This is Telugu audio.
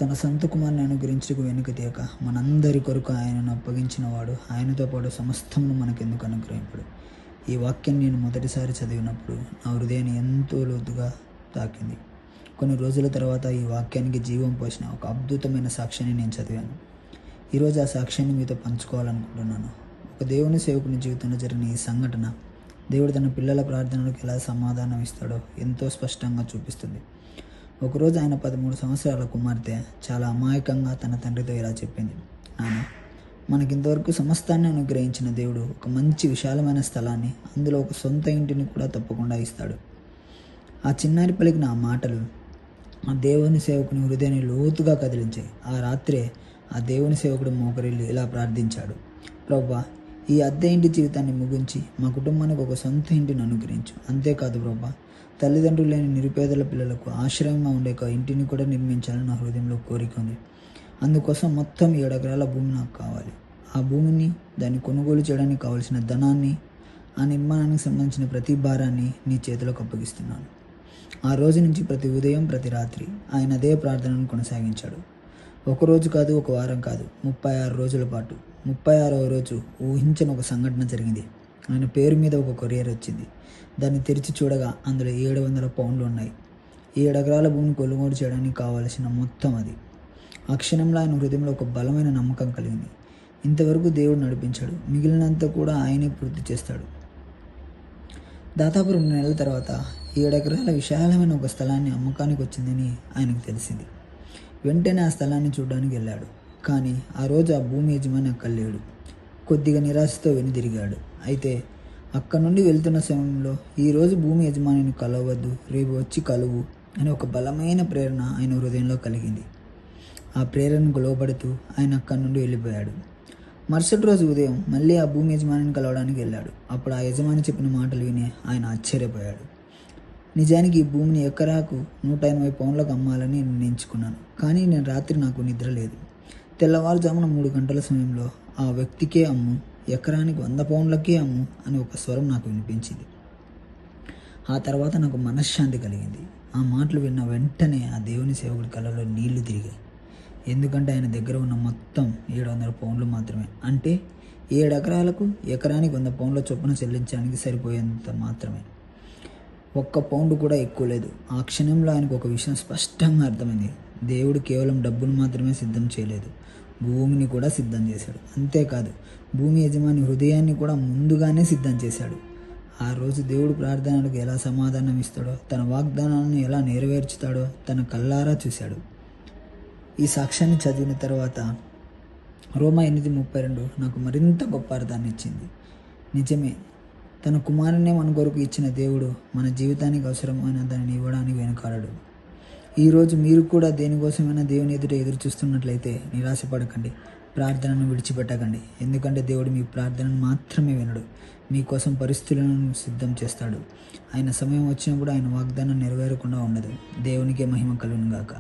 తన సొంత కుమారుని అనుగ్రహించుటకు వెనుక తీయక మనందరి కొరకు ఆయనను అప్పగించిన వాడు ఆయనతో పాటు సమస్తమును మనకెందుకు అనుగ్రహింపడు. ఈ వాక్యం నేను మొదటిసారి చదివినప్పుడు నా హృదయాన్ని ఎంతో లోతుగా తాకింది. కొన్ని రోజుల తర్వాత ఈ వాక్యానికి జీవం పోసిన ఒక అద్భుతమైన సాక్ష్యాన్ని నేను చదివాను. ఈరోజు ఆ సాక్ష్యాన్ని మీతో పంచుకోవాలనుకుంటున్నాను. ఒక దేవుని సేవకుని జీవితంలో జరిగిన ఈ సంఘటన దేవుడు తన పిల్లల ప్రార్థనలకు ఎలా సమాధానం ఇస్తాడో ఎంతో స్పష్టంగా చూపిస్తుంది. ఒకరోజు ఆయన 13 సంవత్సరాల కుమార్తె చాలా అమాయకంగా తన తండ్రితో ఇలా చెప్పింది, నాన్న, మనకింతవరకు సమస్తాన్ని అనుగ్రహించిన దేవుడు ఒక మంచి విశాలమైన స్థలాన్ని, అందులో ఒక సొంత ఇంటిని కూడా తప్పకుండా ఇస్తాడు. ఆ చిన్నారి పలికిన ఆ మాటలు ఆ దేవుని సేవకుని హృదయాన్ని లోతుగా కదిలించాయి. ఆ రాత్రే ఆ దేవుని సేవకుడు మోకరిల్లి ఇలా ప్రార్థించాడు, ప్రభువా, ఈ అద్దె ఇంటి జీవితాన్ని ముగించి మా కుటుంబానికి ఒక సొంత ఇంటిని అనుగ్రహించు. అంతేకాదు ప్రభువా, తల్లిదండ్రులు లేని నిరుపేదల పిల్లలకు ఆశ్రయంగా ఉండే ఒక ఇంటిని కూడా నిర్మించాలని నా హృదయంలో కోరిక ఉంది. అందుకోసం మొత్తం 7 ఎకరాల భూమి నాకు కావాలి. ఆ భూమిని, దాన్ని కొనుగోలు చేయడానికి కావలసిన ధనాన్ని, ఆ నిర్మాణానికి సంబంధించిన ప్రతి భారాన్ని నీ చేతిలోకి అప్పగిస్తున్నాను. ఆ రోజు నుంచి ప్రతి ఉదయం ప్రతి రాత్రి ఆయన అదే ప్రార్థనను కొనసాగించాడు. ఒక రోజు కాదు, ఒక వారం కాదు, 36 రోజుల పాటు. 36వ రోజు ఊహించని ఒక సంఘటన జరిగింది. ఆయన పేరు మీద ఒక కొరియర్ వచ్చింది. దాన్ని తెరిచి చూడగా అందులో 700 పౌండ్లు ఉన్నాయి. 7 ఎకరాల భూమిని కొనుగోలు చేయడానికి కావలసిన మొత్తం అది. ఆ క్షణంలో ఆయన హృదయంలో ఒక బలమైన నమ్మకం కలిగింది. ఇంతవరకు దేవుడు నడిపించాడు, మిగిలినంత కూడా ఆయనే పూర్తి చేస్తాడు. దాదాపు 2 నెలల తర్వాత 7 ఎకరాల విశాలమైన ఒక స్థలాన్ని అమ్మకానికి వచ్చిందని ఆయనకు తెలిసింది. వెంటనే ఆ స్థలాన్ని చూడడానికి వెళ్ళాడు. కానీ ఆ రోజు ఆ భూమి యజమాని అక్కడ లేడు. కొద్దిగా నిరాశతో వెనుదిరిగాడు. అయితే అక్కడ నుండి వెళ్తున్న సమయంలో ఈరోజు భూమి యజమానిని కలవద్దు, రేపు వచ్చి కలువు అనే ఒక బలమైన ప్రేరణ ఆయన హృదయంలో కలిగింది. ఆ ప్రేరణకు లోబడుతూ ఆయన అక్కడి నుండి వెళ్ళిపోయాడు. మరుసటి రోజు ఉదయం మళ్ళీ ఆ భూమి యజమానిని కలవడానికి వెళ్ళాడు. అప్పుడు ఆ యజమాని చెప్పిన మాటలు విని ఆయన ఆశ్చర్యపోయాడు. నిజానికి ఈ భూమిని ఎకరాకు 180 పౌండ్లకు అమ్మాలని నిర్ణయించుకున్నాను. కానీ నేను రాత్రి నాకు నిద్ర లేదు. తెల్లవారుజామున 3 గంటల సమయంలో ఆ వ్యక్తికే అమ్ము, ఎకరానికి 100 పౌండ్లకే అమ్ము అని ఒక స్వరం నాకు వినిపించింది. ఆ తర్వాత నాకు మనశ్శాంతి కలిగింది. ఆ మాటలు విన్న వెంటనే ఆ దేవుని సేవకుడి కళ్ళలో నీళ్లు తిరిగాయి. ఎందుకంటే ఆయన దగ్గర ఉన్న మొత్తం 700 పౌండ్లు మాత్రమే. అంటే 7 ఎకరాలకు ఎకరానికి 100 పౌండ్ల చొప్పున చెల్లించడానికి సరిపోయేంత మాత్రమే. 1 పౌండ్ కూడా ఎక్కువ లేదు. ఆ క్షణంలో ఆయనకు ఒక విషయం స్పష్టంగా అర్థమైంది. దేవుడు కేవలం డబ్బును మాత్రమే సిద్ధం చేయలేదు, భూమిని కూడా సిద్ధం చేశాడు. అంతేకాదు, భూమి యజమాని హృదయాన్ని కూడా ముందుగానే సిద్ధం చేశాడు. ఆ రోజు దేవుడు ప్రార్థనలకు ఎలా సమాధానం ఇస్తాడో, తన వాగ్దానాలను ఎలా నెరవేర్చుతాడో తన కళ్ళారా చూశాడు. ఈ సాక్ష్యాన్ని చదివిన తర్వాత రోమా 8:32 నాకు మరింత గొప్ప అర్థాన్ని ఇచ్చింది. నిజమే, తన కుమారునే మన కొరకు ఇచ్చిన దేవుడు మన జీవితానికి అవసరమైన దానిని ఇవ్వడానికి వెనుకాడడు. ఈరోజు మీరు కూడా దేనికోసమైనా దేవుని ఎదురు చూస్తున్నట్లయితే నిరాశపడకండి, ప్రార్థనను విడిచిపెట్టకండి. ఎందుకంటే దేవుడు మీ ప్రార్థనను మాత్రమే వినడు, మీకోసం పరిస్థితులను సిద్ధం చేస్తాడు. ఆయన సమయం వచ్చినప్పుడు ఆయన వాగ్దానం నెరవేరకుండా ఉండదు. దేవునికే మహిమ కలుగును గాక.